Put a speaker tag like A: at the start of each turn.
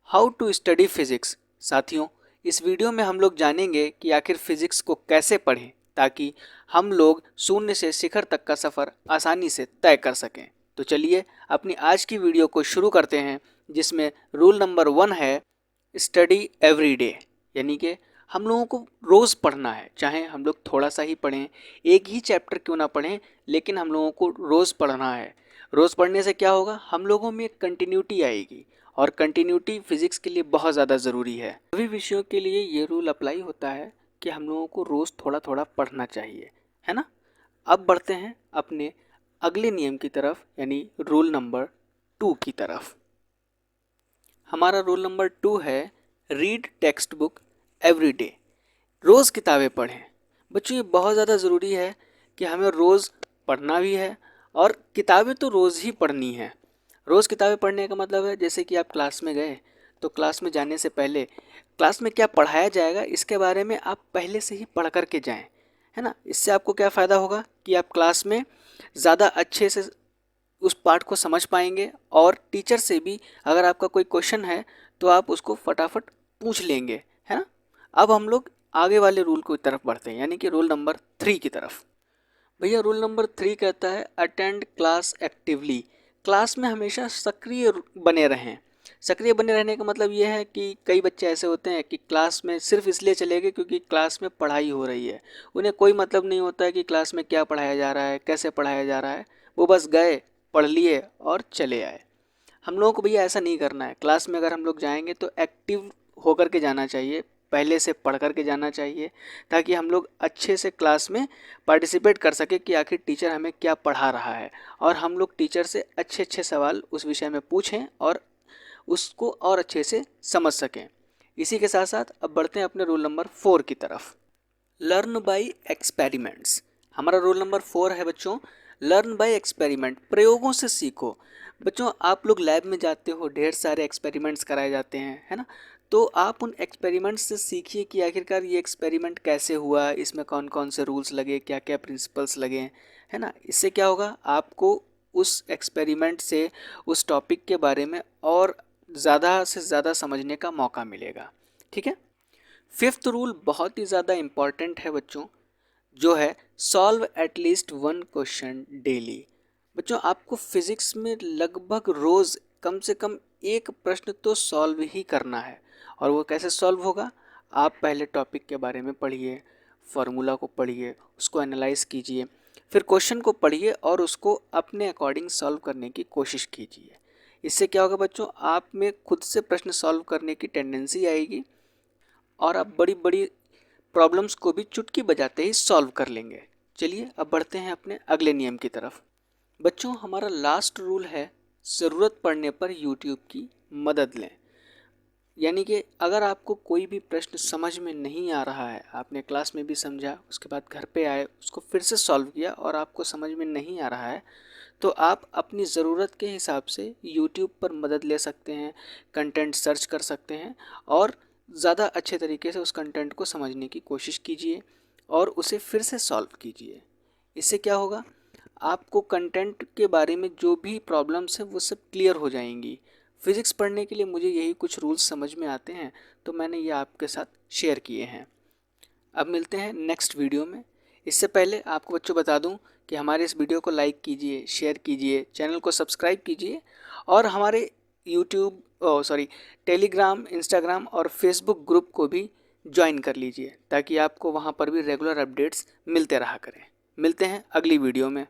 A: How to study physics. साथियों, इस video में हम लोग जानेंगे कि आखिर फिजिक्स को कैसे पढ़ें ताकि हम लोग शून्य से शिखर तक का सफ़र आसानी से तय कर सकें। तो चलिए अपनी आज की वीडियो को शुरू करते हैं, जिसमें रूल नंबर 1 है स्टडी एवरी डे। यानी कि हम लोगों को रोज़ पढ़ना है, चाहे हम लोग थोड़ा सा ही पढ़ें, एक ही चैप्टर क्यों ना पढ़ें, लेकिन हम लोगों को रोज़ पढ़ना है। रोज़ पढ़ने से क्या होगा, हम लोगों में एक कंटिन्यूटी आएगी और कंटिन्यूटी फिजिक्स के लिए बहुत ज़्यादा ज़रूरी है। सभी विषयों के लिए ये रूल अप्लाई होता है कि हम लोगों को रोज़ थोड़ा थोड़ा पढ़ना चाहिए, है ना। अब बढ़ते हैं अपने अगले नियम की तरफ, यानी रूल नंबर 2 की तरफ। हमारा रूल नंबर 2 है read text book every day. रोज़ किताबें पढ़ें। बच्चों, ये बहुत ज़्यादा ज़रूरी है कि हमें रोज़ पढ़ना भी है और किताबें तो रोज़ ही पढ़नी है। रोज़ किताबें पढ़ने का मतलब है, जैसे कि आप क्लास में गए तो क्लास में जाने से पहले क्लास में क्या पढ़ाया जाएगा इसके बारे में आप पहले से ही पढ़ कर के जाएं, है ना। इससे आपको क्या फ़ायदा होगा कि आप क्लास में ज़्यादा अच्छे से उस पार्ट को समझ पाएंगे और टीचर से भी अगर आपका कोई क्वेश्चन है तो आप उसको फटाफट पूछ लेंगे, है ना। अब हम लोग आगे वाले रूल की तरफ बढ़ते हैं, यानी कि रूल नंबर 3 की तरफ। भैया, रूल नंबर 3 कहता है अटेंड क्लास एक्टिवली। क्लास में हमेशा सक्रिय बने रहें। सक्रिय बने रहने का मतलब ये है कि कई बच्चे ऐसे होते हैं कि क्लास में सिर्फ इसलिए चले गए क्योंकि क्लास में पढ़ाई हो रही है। उन्हें कोई मतलब नहीं होता है कि क्लास में क्या पढ़ाया जा रहा है, कैसे पढ़ाया जा रहा है। वो बस गए, पढ़ लिए और चले आए। हम लोगों को भैया ऐसा नहीं करना है। क्लास में अगर हम लोग जाएंगे तो एक्टिव होकर के जाना चाहिए, पहले से पढ़ कर के जाना चाहिए, ताकि हम लोग अच्छे से क्लास में पार्टिसिपेट कर सके कि आखिर टीचर हमें क्या पढ़ा रहा है, और हम लोग टीचर से अच्छे अच्छे सवाल उस विषय में पूछें और उसको और अच्छे से समझ सकें। इसी के साथ साथ अब बढ़ते हैं अपने रूल नंबर 4 की तरफ। Learn by experiments. हमारा रूल नंबर 4 है बच्चों, लर्न बाय एक्सपेरिमेंट। प्रयोगों से सीखो। बच्चों, आप लोग लैब में जाते हो, ढेर सारे एक्सपेरिमेंट्स कराए जाते हैं, है ना। तो आप उन एक्सपेरिमेंट्स से सीखिए कि आखिरकार ये एक्सपेरिमेंट कैसे हुआ, इसमें कौन कौन से रूल्स लगे, क्या क्या प्रिंसिपल्स लगे, है ना। इससे क्या होगा, आपको उस एक्सपेरिमेंट से उस टॉपिक के बारे में और ज़्यादा से ज़्यादा समझने का मौका मिलेगा। ठीक है। 5th रूल बहुत ही ज़्यादा इम्पॉर्टेंट है बच्चों, जो है सॉल्व एटलीस्ट 1 क्वेश्चन डेली। बच्चों, आपको फिज़िक्स में लगभग रोज़ कम से कम एक प्रश्न तो सॉल्व ही करना है। और वो कैसे सॉल्व होगा, आप पहले टॉपिक के बारे में पढ़िए, फार्मूला को पढ़िए, उसको एनालाइज कीजिए, फिर क्वेश्चन को पढ़िए और उसको अपने अकॉर्डिंग सॉल्व करने की कोशिश कीजिए। इससे क्या होगा बच्चों, आप में खुद से प्रश्न सॉल्व करने की टेंडेंसी आएगी और आप बड़ी बड़ी प्रॉब्लम्स को भी चुटकी बजाते ही सॉल्व कर लेंगे। चलिए अब बढ़ते हैं अपने अगले नियम की तरफ। बच्चों, हमारा लास्ट रूल है ज़रूरत पड़ने पर यूट्यूब की मदद लें। यानी कि अगर आपको कोई भी प्रश्न समझ में नहीं आ रहा है, आपने क्लास में भी समझा, उसके बाद घर पे आए, उसको फिर से सॉल्व किया और आपको समझ में नहीं आ रहा है, तो आप अपनी ज़रूरत के हिसाब से यूट्यूब पर मदद ले सकते हैं, कंटेंट सर्च कर सकते हैं और ज़्यादा अच्छे तरीके से उस कंटेंट को समझने की कोशिश कीजिए और उसे फिर से सॉल्व कीजिए। इससे क्या होगा, आपको कंटेंट के बारे में जो भी प्रॉब्लम्स हैं वो सब क्लियर हो जाएंगी। फिज़िक्स पढ़ने के लिए मुझे यही कुछ रूल्स समझ में आते हैं, तो मैंने ये आपके साथ शेयर किए हैं। अब मिलते हैं नेक्स्ट वीडियो में। इससे पहले आपको बच्चों बता दूं कि हमारे इस वीडियो को लाइक कीजिए, शेयर कीजिए, चैनल को सब्सक्राइब कीजिए और हमारे यूट्यूब टेलीग्राम, इंस्टाग्राम और फेसबुक ग्रुप को भी ज्वाइन कर लीजिए, ताकि आपको वहां पर भी रेगुलर अपडेट्स मिलते रहा करें। मिलते हैं अगली वीडियो में।